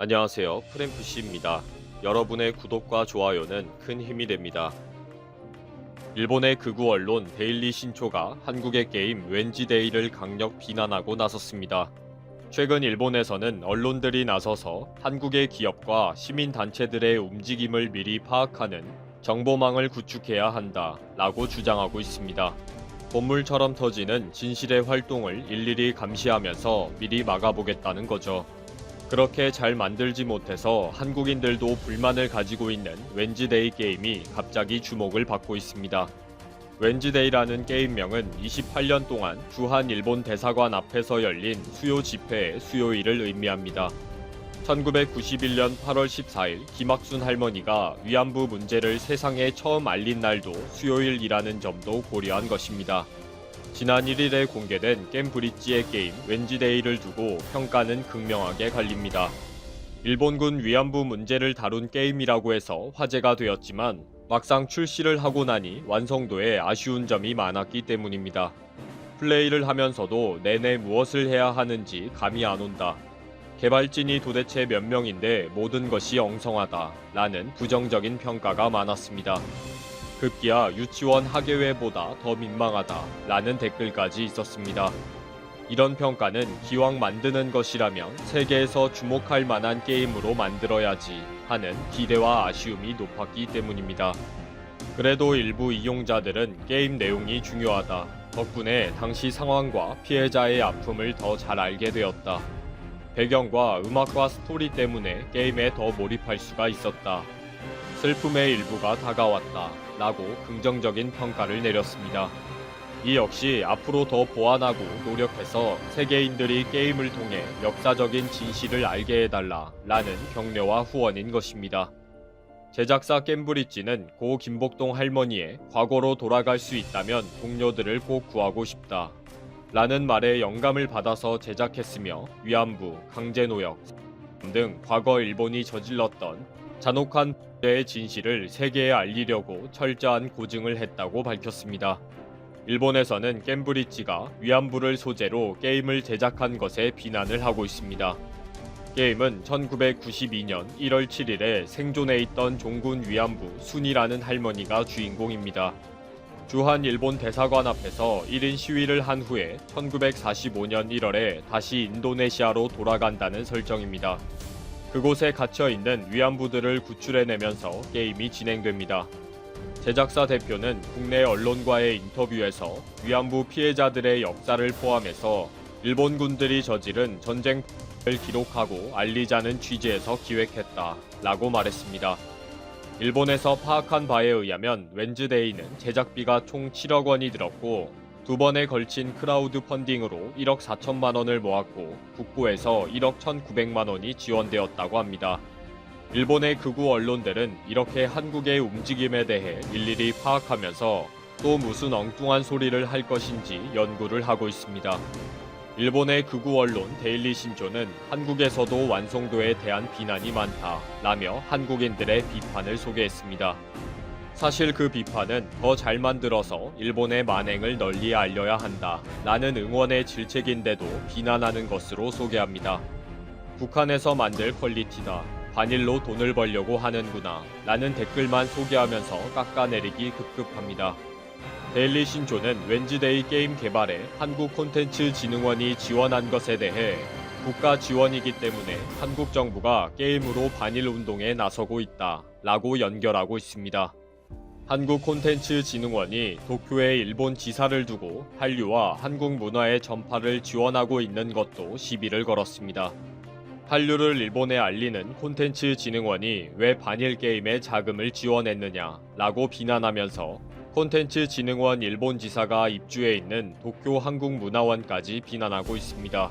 안녕하세요. 프랭프씨입니다. 여러분의 구독과 좋아요는 큰 힘이 됩니다. 일본의 극우 언론 데일리 신초가 한국의 게임 웬지데이를 강력 비난하고 나섰습니다. 최근 일본에서는 언론들이 나서서 한국의 기업과 시민단체들의 움직임을 미리 파악하는 정보망을 구축해야 한다라고 주장하고 있습니다. 본물처럼 터지는 진실의 활동을 일일이 감시하면서 미리 막아보겠다는 거죠. 그렇게 잘 만들지 못해서 한국인들도 불만을 가지고 있는 웬지데이 게임이 갑자기 주목을 받고 있습니다. 웬지데이라는 게임명은 28년 동안 주한 일본 대사관 앞에서 열린 수요 집회의 수요일을 의미합니다. 1991년 8월 14일 김학순 할머니가 위안부 문제를 세상에 처음 알린 날도 수요일이라는 점도 고려한 것입니다. 지난 1일에 공개된 겜브릿지의 게임 웬지데이를 두고 평가는 극명하게 갈립니다. 일본군 위안부 문제를 다룬 게임이라고 해서 화제가 되었지만 막상 출시를 하고 나니 완성도에 아쉬운 점이 많았기 때문입니다. 플레이를 하면서도 내내 무엇을 해야 하는지 감이 안 온다. 개발진이 도대체 몇 명인데 모든 것이 엉성하다 라는 부정적인 평가가 많았습니다. 급기야 유치원 학예회보다 더 민망하다 라는 댓글까지 있었습니다. 이런 평가는 기왕 만드는 것이라면 세계에서 주목할 만한 게임으로 만들어야지 하는 기대와 아쉬움이 높았기 때문입니다. 그래도 일부 이용자들은 게임 내용이 중요하다. 덕분에 당시 상황과 피해자의 아픔을 더 잘 알게 되었다. 배경과 음악과 스토리 때문에 게임에 더 몰입할 수가 있었다. 슬픔의 일부가 다가왔다 라고 긍정적인 평가를 내렸습니다. 이 역시 앞으로 더 보완하고 노력해서 세계인들이 게임을 통해 역사적인 진실을 알게 해달라 라는 격려와 후원인 것입니다. 제작사 겜브릿지는 고 김복동 할머니의 과거로 돌아갈 수 있다면 동료들을 꼭 구하고 싶다 라는 말에 영감을 받아서 제작했으며 위안부, 강제노역 등 과거 일본이 저질렀던 잔혹한 의 진실을 세계에 알리려고 철저한 고증을 했다고 밝혔습니다. 일본에서는 겜브릿지가 위안부를 소재로 게임을 제작한 것에 비난을 하고 있습니다. 게임은 1992년 1월 7일에 생존해 있던 종군 위안부 순이라는 할머니가 주인공입니다. 주한 일본 대사관 앞에서 1인 시위를 한 후에 1945년 1월에 다시 인도네시아로 돌아간다는 설정입니다. 그곳에 갇혀있는 위안부들을 구출해내면서 게임이 진행됩니다. 제작사 대표는 국내 언론과의 인터뷰에서 위안부 피해자들의 역사를 포함해서 일본군들이 저지른 전쟁을 기록하고 알리자는 취지에서 기획했다 라고 말했습니다. 일본에서 파악한 바에 의하면 웬즈데이는 제작비가 총 7억 원이 들었고 두 번에 걸친 크라우드 펀딩으로 1억 4천만 원을 모았고 국고에서 1억 1,900만 원이 지원되었다고 합니다. 일본의 극우 언론들은 이렇게 한국의 움직임에 대해 일일이 파악하면서 또 무슨 엉뚱한 소리를 할 것인지 연구를 하고 있습니다. 일본의 극우 언론 데일리 신조는 한국에서도 완성도에 대한 비난이 많다라며 한국인들의 비판을 소개했습니다. 사실 그 비판은 더 잘 만들어서 일본의 만행을 널리 알려야 한다 라는 응원의 질책인데도 비난하는 것으로 소개합니다. 북한에서 만들 퀄리티다. 반일로 돈을 벌려고 하는구나 라는 댓글만 소개하면서 깎아내리기 급급합니다. 데일리 신조는 웬지데이 게임 개발에 한국콘텐츠진흥원이 지원한 것에 대해 국가 지원이기 때문에 한국 정부가 게임으로 반일 운동에 나서고 있다 라고 연결하고 있습니다. 한국콘텐츠진흥원이 도쿄의 일본 지사를 두고 한류와 한국 문화의 전파를 지원하고 있는 것도 시비를 걸었습니다. 한류를 일본에 알리는 콘텐츠진흥원이 왜 반일 게임에 자금을 지원했느냐 라고 비난하면서 콘텐츠진흥원 일본 지사가 입주해 있는 도쿄 한국문화원까지 비난하고 있습니다.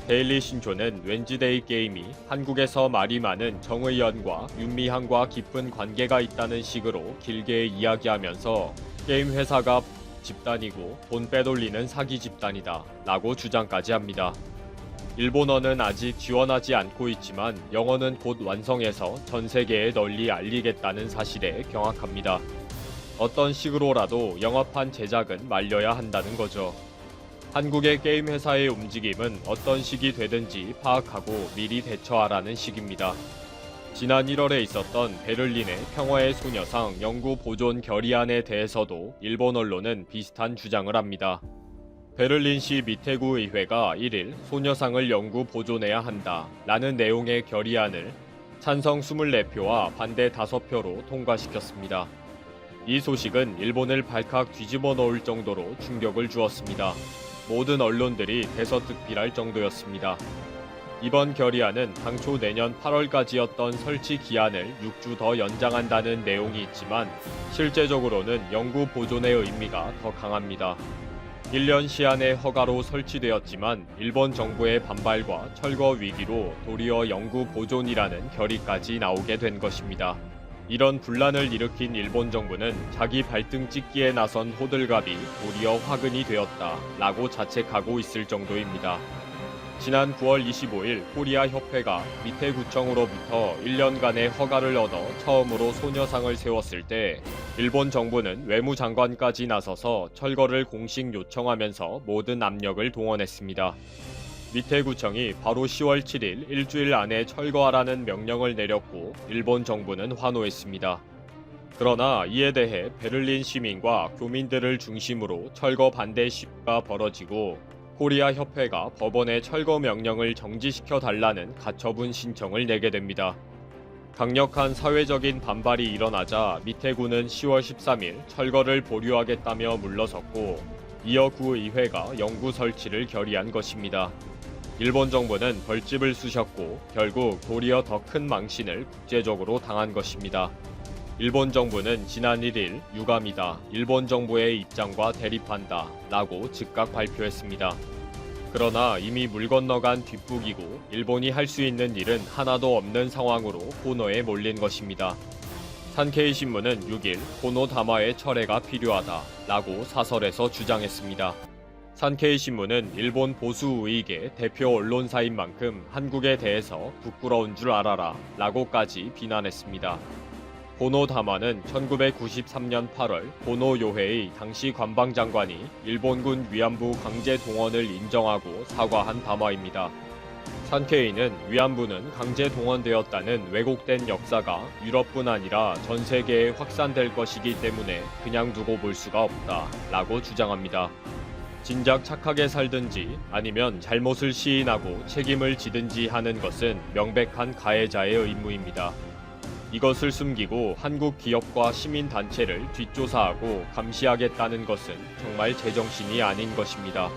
데일리 신조는 웬지데이 게임이 한국에서 말이 많은 정의연과 윤미향과 깊은 관계가 있다는 식으로 길게 이야기하면서 게임 회사가 집단이고 돈 빼돌리는 사기 집단이다 라고 주장까지 합니다. 일본어는 아직 지원하지 않고 있지만 영어는 곧 완성해서 전 세계에 널리 알리겠다는 사실에 경악합니다. 어떤 식으로라도 영화판 제작은 말려야 한다는 거죠. 한국의 게임 회사의 움직임은 어떤 식이 되든지 파악하고 미리 대처하라는 식입니다. 지난 1월에 있었던 베를린의 평화의 소녀상 영구 보존 결의안에 대해서도 일본 언론은 비슷한 주장을 합니다. 베를린시 미테구 의회가 1일 소녀상을 영구 보존해야 한다 라는 내용의 결의안을 찬성 24표와 반대 5표로 통과시켰습니다. 이 소식은 일본을 발칵 뒤집어 놓을 정도로 충격을 주었습니다. 모든 언론들이 대서특필할 정도였습니다. 이번 결의안은 당초 내년 8월까지였던 설치 기한을 6주 더 연장한다는 내용이 있지만 실제적으로는 영구 보존의 의미가 더 강합니다. 1년 시한의 허가로 설치되었지만 일본 정부의 반발과 철거 위기로 도리어 영구 보존이라는 결의까지 나오게 된 것입니다. 이런 분란을 일으킨 일본 정부는 자기 발등 찍기에 나선 호들갑이 도리어 화근이 되었다라고 자책하고 있을 정도입니다. 지난 9월 25일 코리아 협회가 미테구청으로부터 1년간의 허가를 얻어 처음으로 소녀상을 세웠을 때 일본 정부는 외무장관까지 나서서 철거를 공식 요청하면서 모든 압력을 동원했습니다. 미테구청이 바로 10월 7일 일주일 안에 철거하라는 명령을 내렸고 일본 정부는 환호했습니다. 그러나 이에 대해 베를린 시민과 교민들을 중심으로 철거 반대 시위가 벌어지고 코리아 협회가 법원에 철거 명령을 정지시켜 달라는 가처분 신청을 내게 됩니다. 강력한 사회적인 반발이 일어나자 미테구는 10월 13일 철거를 보류하겠다며 물러섰고 이어 구의회가 영구 설치를 결의한 것입니다. 일본 정부는 벌집을 쑤셨고 결국 도리어 더 큰 망신을 국제적으로 당한 것입니다. 일본 정부는 지난 1일 유감이다. 일본 정부의 입장과 대립한다. 라고 즉각 발표했습니다. 그러나 이미 물 건너간 뒷북이고 일본이 할 수 있는 일은 하나도 없는 상황으로 코너에 몰린 것입니다. 산케이 신문은 6일 코노 다마의 철회가 필요하다. 라고 사설에서 주장했습니다. 산케이 신문은 일본 보수 우익의 대표 언론사인 만큼 한국에 대해서 부끄러운 줄 알아라. 라고까지 비난했습니다. 고노 다마는 1993년 8월 고노 요헤의 당시 관방장관이 일본군 위안부 강제 동원을 인정하고 사과한 담화입니다. 산케이는 위안부는 강제 동원되었다는 왜곡된 역사가 유럽뿐 아니라 전 세계에 확산될 것이기 때문에 그냥 두고 볼 수가 없다 라고 주장합니다. 진작 착하게 살든지 아니면 잘못을 시인하고 책임을 지든지 하는 것은 명백한 가해자의 의무입니다. 이것을 숨기고 한국 기업과 시민단체를 뒷조사하고 감시하겠다는 것은 정말 제정신이 아닌 것입니다.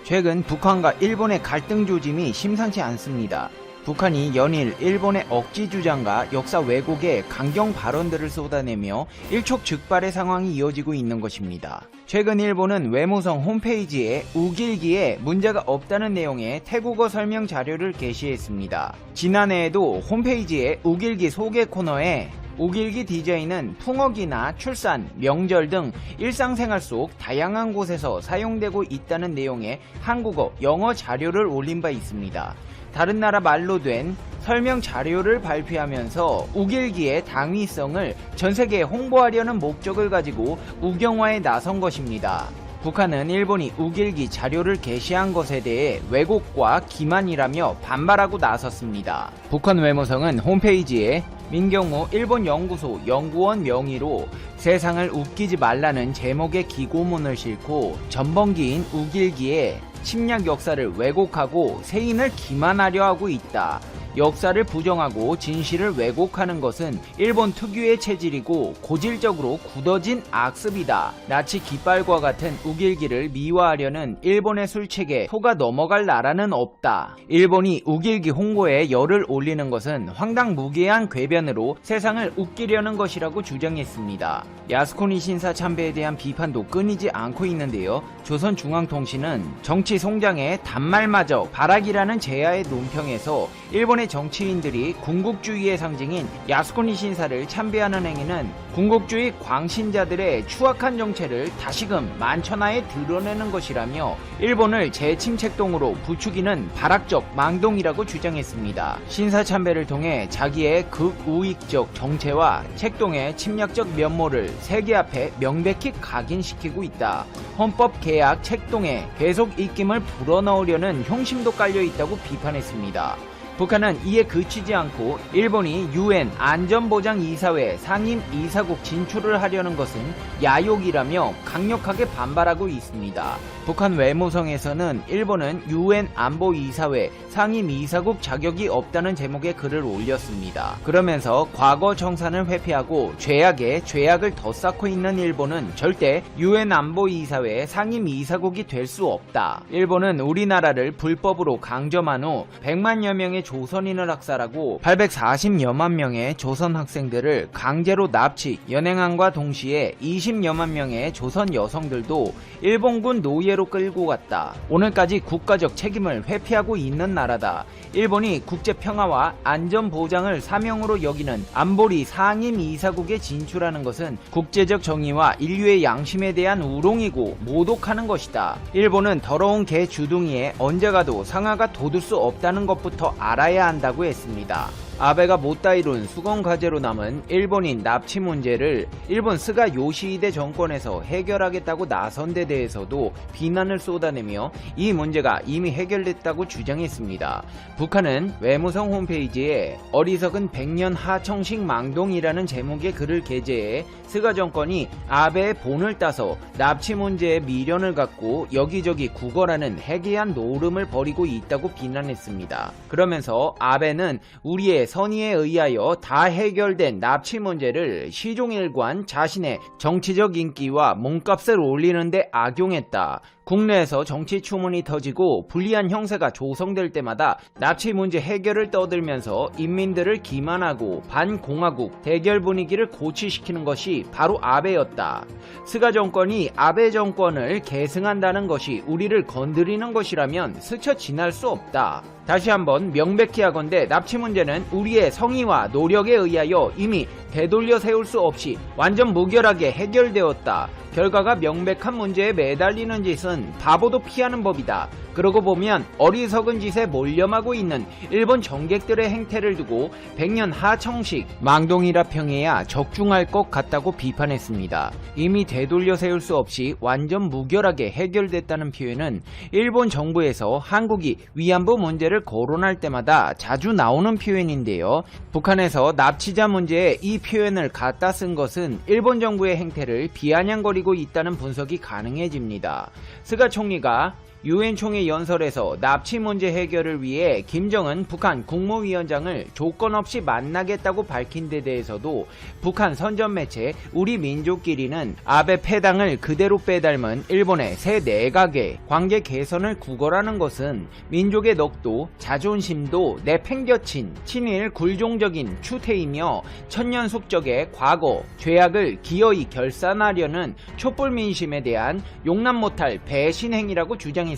최근 북한과 일본의 갈등 조짐이 심상치 않습니다. 북한이 연일 일본의 억지 주장과 역사 왜곡의 강경 발언들을 쏟아내며 일촉즉발의 상황이 이어지고 있는 것입니다. 최근 일본은 외무성 홈페이지에 우길기에 문제가 없다는 내용의 태국어 설명 자료를 게시했습니다. 지난해에도 홈페이지에 우길기 소개 코너에 우길기 디자인은 풍어기나 출산, 명절 등 일상생활 속 다양한 곳에서 사용되고 있다는 내용의 한국어, 영어 자료를 올린 바 있습니다. 다른 나라 말로 된 설명 자료를 발표하면서 우길기의 당위성을 전세계에 홍보하려는 목적을 가지고 우경화에 나선 것입니다. 북한은 일본이 우길기 자료를 게시한 것에 대해 왜곡과 기만이라며 반발하고 나섰습니다. 북한 외무성은 홈페이지에 민경무 일본 연구소 연구원 명의로 세상을 웃기지 말라는 제목의 기고문을 싣고 전범기인 우길기에 침략 역사를 왜곡하고 세인을 기만하려 하고 있다. 역사를 부정하고 진실을 왜곡하는 것은 일본 특유의 체질이고 고질적으로 굳어진 악습이다. 나치 깃발과 같은 우길기를 미화하려는 일본의 술책에 속아 넘어갈 나라는 없다. 일본이 우길기 홍보에 열을 올리는 것은 황당무계한 궤변으로 세상을 웃기려는 것이라고 주장했습니다. 야스쿠니 신사 참배에 대한 비판도 끊이지 않고 있는데요. 조선중앙통신은 정치 송장의 단말마저 발악이라는 제야의 논평에서 일본의 일본의 정치인들이 군국주의의 상징인 야스쿠니 신사를 참배하는 행위는 군국주의 광신자들의 추악한 정체를 다시금 만천하에 드러내는 것이라며 일본을 재침책동으로 부추기는 발악적 망동이라고 주장했습니다. 신사 참배를 통해 자기의 극우익적 정체와 책동의 침략적 면모를 세계 앞에 명백히 각인시키고 있다. 헌법 개혁 책동에 계속 입김을 불어넣으려는 흉심도 깔려 있다고 비판했습니다. 북한은 이에 그치지 않고 일본이 UN 안전보장이사회 상임 이사국 진출을 하려는 것은 야욕이라며 강력하게 반발하고 있습니다. 북한 외무성에서는 일본은 UN 안보이사회 상임 이사국 자격이 없다는 제목의 글을 올렸습니다. 그러면서 과거 정산을 회피하고 죄악에 죄악을 더 쌓고 있는 일본은 절대 UN 안보이사회 상임 이사국이 될 수 없다. 일본은 우리나라를 불법으로 강점한 후 100만여 명의 조선인을 학살하고 840여만 명의 조선 학생들을 강제로 납치, 연행함과 동시에 20여만 명의 조선 여성들도 일본군 노예로 끌고 갔다. 오늘까지 국가적 책임을 회피하고 있는 나라다. 일본이 국제평화와 안전보장을 사명으로 여기는 안보리 상임이사국에 진출하는 것은 국제적 정의와 인류의 양심에 대한 우롱이고 모독하는 것이다. 일본은 더러운 개 주둥이에 언제 가도 상아가 돋을 수 없다는 것부터 알아야 한다고 했습니다. 아베가 못다 이룬 수건 과제로 남은 일본인 납치 문제를 일본 스가 요시히데 정권에서 해결하겠다고 나선 데 대해서도 비난을 쏟아내며 이 문제가 이미 해결됐다고 주장했습니다. 북한은 외무성 홈페이지에 어리석은 백년 하청식 망동이라는 제목의 글을 게재해 스가 정권이 아베의 본을 따서 납치 문제에 미련을 갖고 여기저기 구걸하는 해괴한 노름을 벌이고 있다고 비난했습니다. 그러면서 아베는 우리의 선의에 의하여 다 해결된 납치 문제를 시종일관 자신의 정치적 인기와 몸값을 올리는데 악용했다. 국내에서 정치 추문이 터지고 불리한 형세가 조성될 때마다 납치 문제 해결을 떠들면서 인민들을 기만하고 반공화국 대결 분위기를 고취시키는 것이 바로 아베였다. 스가 정권이 아베 정권을 계승한다는 것이 우리를 건드리는 것이라면 스쳐 지날 수 없다. 다시 한번 명백히 하건대 납치 문제는 우리의 성의와 노력에 의하여 이미 되돌려 세울 수 없이 완전 무결하게 해결되었다. 결과가 명백한 문제에 매달리는 짓은 바보도 피하는 법이다. 그러고 보면 어리석은 짓에 몰려마고 있는 일본 정객들의 행태를 두고 백년 하청식 망동이라 평해야 적중할 것 같다고 비판했습니다. 이미 되돌려 세울 수 없이 완전 무결하게 해결됐다는 표현은 일본 정부에서 한국이 위안부 문제를 거론할 때마다 자주 나오는 표현인데요. 북한에서 납치자 문제에 이 표현을 갖다 쓴 것은 일본 정부의 행태를 비아냥거리고 있다는 분석이 가능해집니다. 스가 총리가 UN 총회 연설에서 납치 문제 해결을 위해 김정은 북한 국무위원장을 조건 없이 만나겠다고 밝힌 데 대해서도 북한 선전 매체 우리 민족끼리는 아베 패당을 그대로 빼닮은 일본의 새 내각의 관계 개선을 구걸하는 것은 민족의 넋도 자존심도 내팽겨친 친일 굴종적인 추태이며 천년 숙적의 과거 죄악을 기어이 결산하려는 촛불 민심에 대한 용납 못할 배신 행위라고 주장했습니다.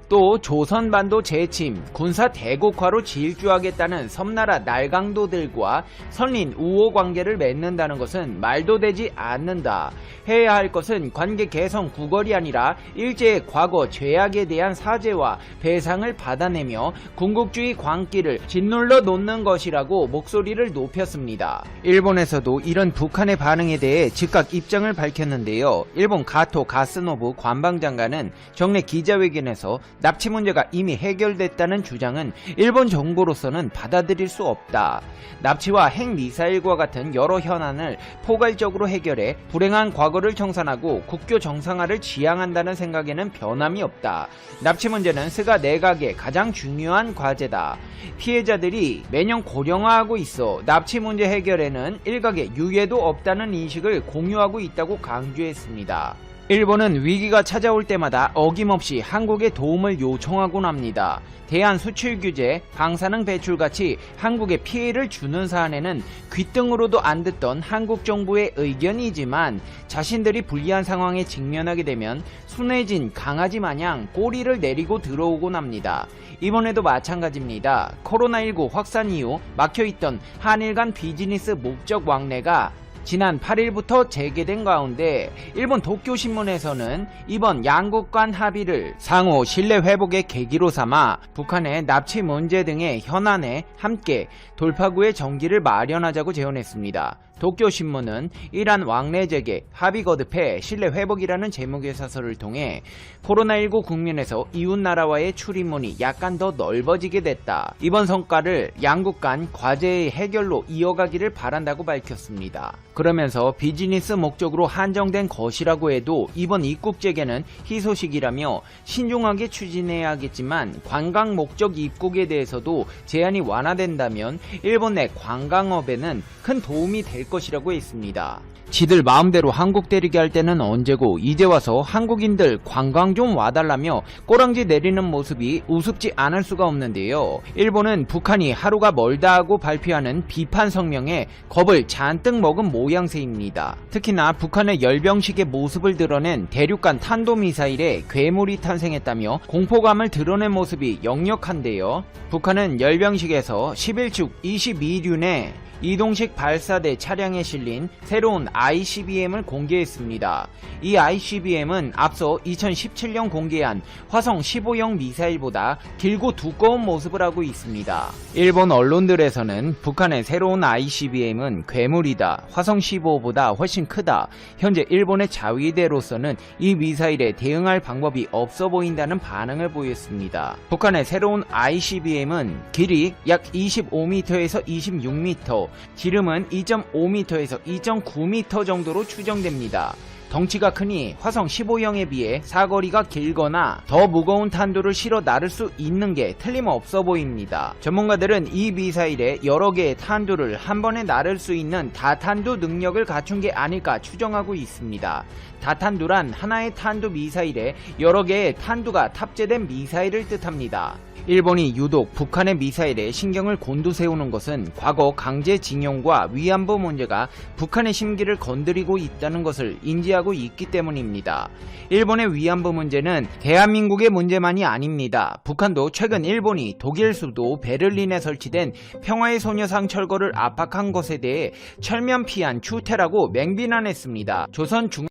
또 조선반도 재침, 군사 대국화로 질주하겠다는 섬나라 날강도들과 선린 우호 관계를 맺는다는 것은 말도 되지 않는다. 해야 할 것은 관계 개선 구걸이 아니라 일제의 과거 죄악에 대한 사죄와 배상을 받아내며 군국주의 광기를 짓눌러 놓는 것이라고 목소리를 높였습니다. 일본에서도 이런 북한의 반응에 대해 즉각 입장을 밝혔는데요. 일본 가토 가스노부 관방장관은 정례 기자회견에서 납치 문제가 이미 해결됐다는 주장은 일본 정부로서는 받아들일 수 없다. 납치와 핵미사일과 같은 여러 현안을 포괄적으로 해결해 불행한 과거를 청산하고 국교 정상화를 지향한다는 생각에는 변함이 없다. 납치 문제는 스가 내각의 가장 중요한 과제다. 피해자들이 매년 고령화하고 있어 납치 문제 해결에는 일각의 유예도 없다는 인식을 공유하고 있다고 강조했습니다. 일본은 위기가 찾아올 때마다 어김없이 한국에 도움을 요청하곤 합니다. 대한 수출 규제, 방사능 배출 같이 한국에 피해를 주는 사안에는 귓등으로도 안 듣던 한국 정부의 의견이지만 자신들이 불리한 상황에 직면하게 되면 순해진 강아지 마냥 꼬리를 내리고 들어오곤 합니다. 이번에도 마찬가지입니다. 코로나19 확산 이후 막혀있던 한일 간 비즈니스 목적 왕래가 지난 8일부터 재개된 가운데 일본 도쿄신문에서는 이번 양국 간 합의를 상호 신뢰 회복의 계기로 삼아 북한의 납치 문제 등의 현안에 함께 돌파구의 전기를 마련하자고 제언했습니다. 도쿄신문은 이란 왕래 재개, 합의 거듭해 신뢰 회복이라는 제목의 사설을 통해 코로나19 국면에서 이웃나라와의 출입문이 약간 더 넓어지게 됐다. 이번 성과를 양국 간 과제의 해결로 이어가기를 바란다고 밝혔습니다. 그러면서 비즈니스 목적으로 한정된 것이라고 해도 이번 입국 재개는 희소식이라며 신중하게 추진해야겠지만 관광 목적 입국에 대해서도 제한이 완화된다면 일본 내 관광업에는 큰 도움이 될 것이라고 했습니다. 지들 마음대로 한국 때리게 할 때는 언제고 이제 와서 한국인들 관광 좀 와달라며 꼬랑지 내리는 모습이 우습지 않을 수가 없는데요. 일본은 북한이 하루가 멀다 하고 발표하는 비판 성명에 겁을 잔뜩 먹은 모양새입니다. 특히나 북한의 열병식의 모습을 드러낸 대륙간 탄도미사일에 괴물이 탄생했다며 공포감을 드러낸 모습이 역력한데요. 북한은 열병식에서 11축 22륜의 이동식 발사대 차량에 실린 새로운 ICBM을 공개했습니다. 이 ICBM은 앞서 2017년 공개한 화성 15형 미사일보다 길고 두꺼운 모습을 하고 있습니다. 일본 언론들에서는 북한의 새로운 ICBM은 괴물이다, 화성 15보다 훨씬 크다, 현재 일본의 자위대로서는 이 미사일에 대응할 방법이 없어 보인다는 반응을 보였습니다. 북한의 새로운 ICBM은 길이 약 25m에서 26m, 지름은 2.5m에서 2.9m 정도로 추정됩니다. 덩치가 크니 화성 15형에 비해 사거리가 길거나 더 무거운 탄두를 실어 나를 수 있는 게 틀림없어 보입니다. 전문가들은 이 미사일에 여러 개의 탄두를 한 번에 나를 수 있는 다탄두 능력을 갖춘 게 아닐까 추정하고 있습니다. 다탄두란 하나의 탄두 미사일에 여러 개의 탄두가 탑재된 미사일을 뜻합니다. 일본이 유독 북한의 미사일에 신경을 곤두세우는 것은 과거 강제징용과 위안부 문제가 북한의 심기를 건드리고 있다는 것을 인지하고 있기 때문입니다. 일본의 위안부 문제는 대한민국의 문제만이 아닙니다. 북한도 최근 일본이 독일 수도 베를린에 설치된 평화의 소녀상 철거를 압박한 것에 대해 철면 피한 추태라고 맹비난했습니다. 조선 중